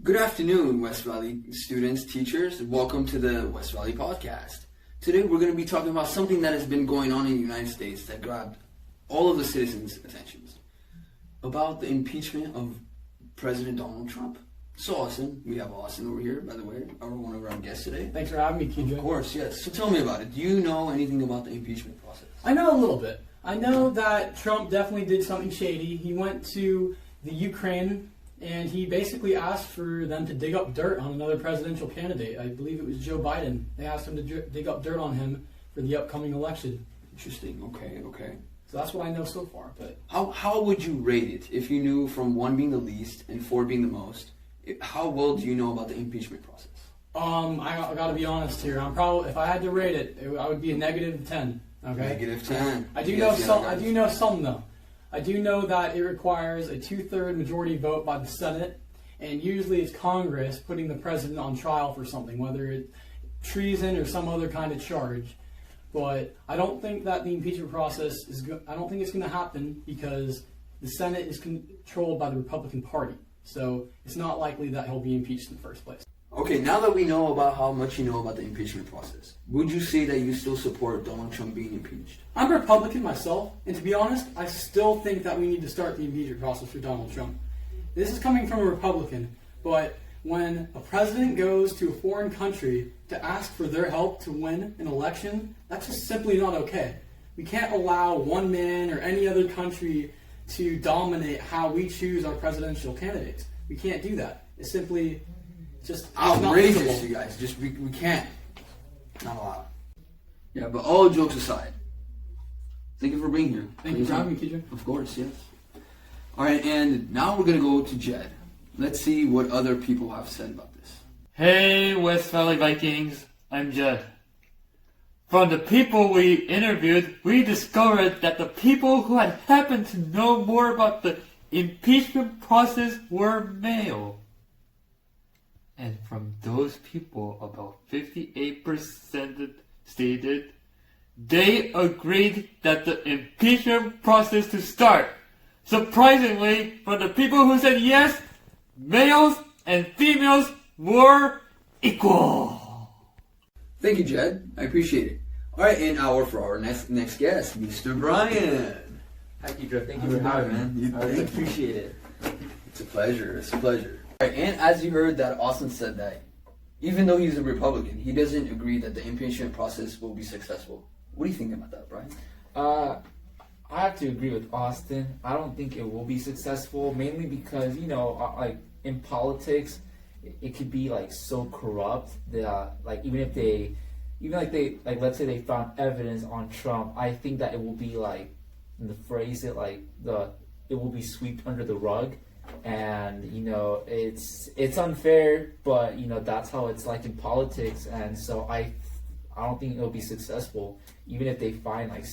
Good afternoon, West Valley students, teachers. Welcome to the West Valley podcast. Today we're going to be talking about something that has been going on in the United States that grabbed all of the citizens' attentions. About the impeachment of President Donald Trump. So Austin, we have Austin over here, by the way, one of our guests today. Thanks for having me, KJ. Of course, yes. So tell me about it. Do you know anything about the impeachment process? I know a little bit. I know that Trump definitely did something shady. He went to the Ukraine and he basically asked for them to dig up dirt on another presidential candidate. I believe it was Joe Biden. They asked him to dig up dirt on him for the upcoming election. Interesting. Okay. So that's what I know so far. But how would you rate it if you knew from 1 being the least and 4 being the most? How well do you know about the impeachment process? I got to be honest here. If I had to rate it, I would be a -10. Okay. -10. I do know some. I do know some though. I do know that it requires a 2/3 majority vote by the Senate, and usually it's Congress putting the president on trial for something, whether it's treason or some other kind of charge. But I don't think that the impeachment process I don't think it's going to happen because the Senate is controlled by the Republican Party. So it's not likely that he'll be impeached in the first place. Okay, now that we know about how much you know about the impeachment process, would you say that you still support Donald Trump being impeached? I'm a Republican myself, and to be honest, I still think that we need to start the impeachment process for Donald Trump. This is coming from a Republican, but when a president goes to a foreign country to ask for their help to win an election, that's just simply not okay. We can't allow one man or any other country to dominate how we choose our presidential candidates. We can't do that. It's simply just outrageous, you guys. We can't. Not allowed. Yeah, but all jokes aside, thank you for being here. Thank you for having me, KJ. Of course, yes. All right, and now we're going to go to Jed. Let's see what other people have said about this. Hey, West Valley Vikings, I'm Jed. From the people we interviewed, we discovered that the people who had happened to know more about the impeachment process were male. And from those people, about 58% stated they agreed that the impeachment process to start. Surprisingly, from the people who said yes, males and females were equal. Thank you, Jed. I appreciate it. All right, and for our next guest, Mr. Brian. Hi, Keitra. Thank you for having me, man. I really appreciate it. It's a pleasure. All right, and as you heard that Austin said that even though he's a Republican, he doesn't agree that the impeachment process will be successful. What do you think about that, Brian? I have to agree with Austin. I don't think it will be successful, mainly because, like in politics, it could be like so corrupt that let's say they found evidence on Trump, I think that it will be like, in the phrase it will be swept under the rug. And it's unfair, but that's how it's like in politics, and so I don't think it'll be successful. Even if they find like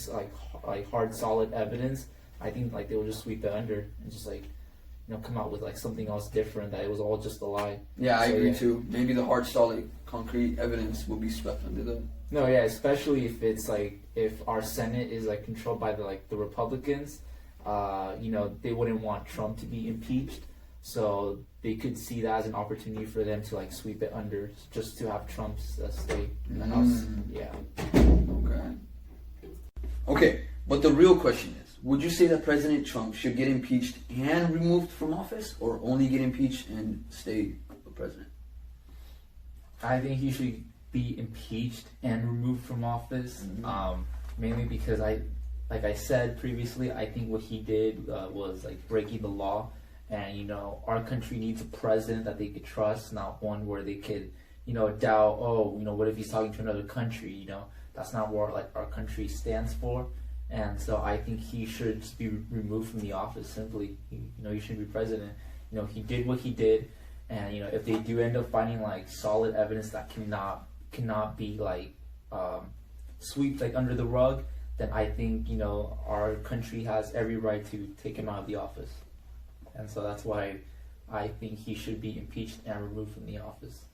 hard solid evidence, I think like they will just sweep it under and just come out with like something else different, that it was all just a lie. Yeah, I agree too. Maybe the hard solid concrete evidence will be swept under the. No, yeah, especially if it's if our Senate is controlled by the Republicans. They wouldn't want Trump to be impeached, so they could see that as an opportunity for them to sweep it under, just to have Trump stay in the House. Yeah. Okay, but the real question is, would you say that President Trump should get impeached and removed from office, or only get impeached and stay the president? I think he should be impeached and removed from office, mainly because like I said previously, I think what he did was breaking the law, and our country needs a president that they could trust, not one where they could doubt. What if he's talking to another country? That's not what our country stands for, and so I think he should just be removed from the office. Simply, he shouldn't be president. He did what he did, and if they do end up finding solid evidence that cannot be swept under the rug, then I think, our country has every right to take him out of the office. And so that's why I think he should be impeached and removed from the office.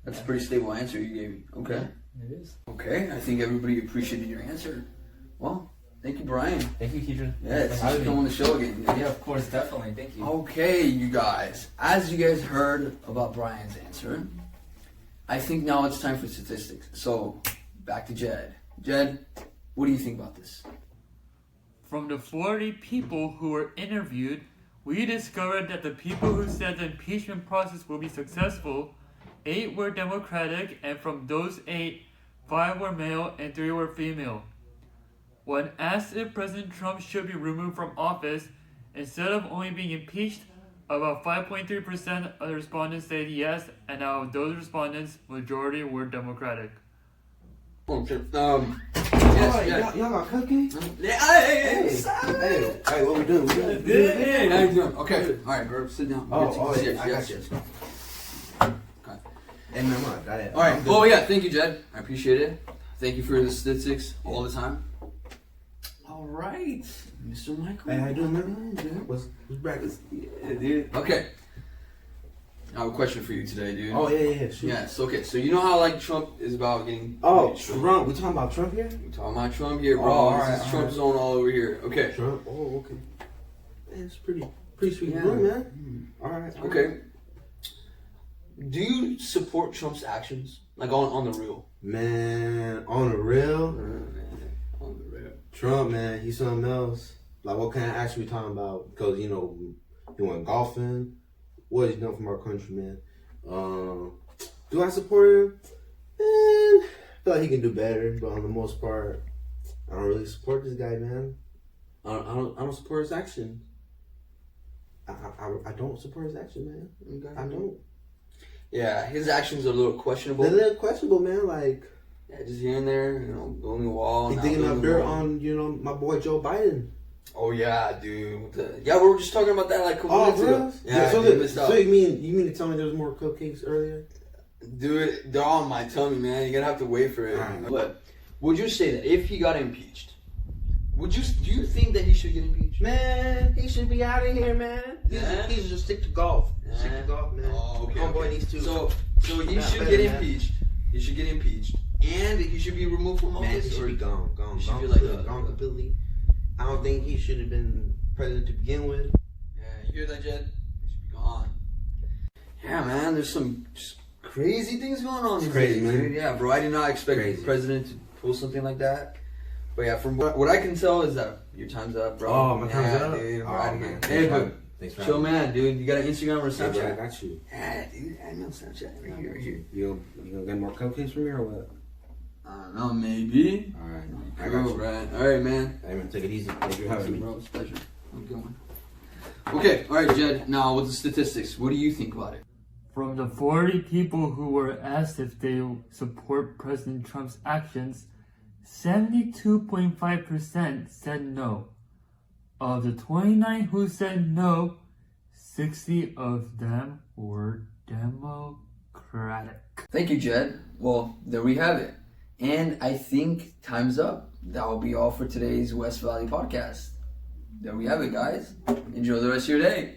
That's a pretty stable answer you gave me. Okay. It is. Okay, I think everybody appreciated your answer. Well, Thank you, Brian. Thank you, teacher. Yeah, it's nice to come on the show again. Yeah, of course, definitely. Thank you. Okay, you guys. As you guys heard about Brian's answer, I think now it's time for statistics. So, back to Jed. Jed, what do you think about this? From the 40 people who were interviewed, we discovered that the people who said the impeachment process will be successful, 8 were Democratic, and from those 8, 5 were male and 3 were female. When asked if President Trump should be removed from office, instead of only being impeached, about 5.3% of the respondents said yes, and out of those respondents, majority were Democratic. Oh, sure. Yes. Y'all got cupcakes? Hey, what we doing? Hey, how you doing? Okay, all right, bro, sit down. I got you. Okay. Hey, man, come on. All right. Oh yeah, thank you, Jed. I appreciate it. Thank you for the statistics all the time. All right, Mr. Michael. Hey, how you doing, man? What's breakfast? Yeah, dude. Okay. I have a question for you today, dude. Oh, yeah, sure. Yes. Okay. So you know how like Trump is about getting. Oh, Trump. We talking about Trump here? We're talking about Trump here, bro. Oh, all This right, is Trump right. zone all over here. Okay. Trump? Oh, okay. Man, it's pretty sweet Yeah. room, man. All right. Okay. Do you support Trump's actions, like on the real? Man, on the real, On the real. Trump, man, he's something else. Like, what kind of action we talking about? Because, you know, he went golfing. What he's done from our country, man. Do I support him? Man, I feel like he can do better, but on the most part, I don't really support this guy, man. I don't support his action. I don't support his action, man. Okay. I don't. Yeah, his actions are a little questionable. They're a little questionable, man. Like, Yeah, just here and there, building a wall. he's not digging building up a dirt wall. on, my boy Joe Biden. Oh yeah, dude. Yeah, we were just talking about that like a couple Oh, minutes ago. bro. Yeah, So, dude, missed out. so you mean to tell me there was more cupcakes earlier? Dude, they're on my tummy, man. You're gonna have to wait for it. Alright. But would you say that if he got impeached, do you think that he should get impeached? Man, he should be out of here, man. Yeah? He should just stick to golf. Yeah. Stick to golf, man. Oh, okay. Homeboy okay. needs to. So he Not should better, get man. impeached. He should get impeached, and he should be removed from Man, office. he should or- be gone. he should be completely, like a- gone completely. I don't think he should have been president to begin with. Yeah, you hear that, Jed? He should be gone. Yeah, man. There's some just crazy things going on. These crazy, days, man. dude. Yeah, bro. I did not expect Crazy. the president to pull something like that. But yeah, from what I can tell is that your time's up, bro. Oh, my time's Yeah, up? dude. Oh, We're outta man. here. Thanks Hey, for but having- Thanks for chill, having me. man, dude. You got an Instagram or Hey, bro, I Snapchat? got you. Yeah, dude. I know Snapchat. Right here, right here. You gonna get more cupcakes from me or what? I don't know, maybe. All right. I Cool, got you. right. All right, man. Hey, man, take it easy. Thank you for having me. Bro, it's a pleasure. I'm going. Okay, all right, Jed. Now, with the statistics, what do you think about it? From the 40 people who were asked if they support President Trump's actions, 72.5% said no. Of the 29 who said no, 60 of them were Democratic. Thank you, Jed. Well, there we have it. And I think time's up. That will be all for today's West Valley podcast. There we have it, guys. Enjoy the rest of your day.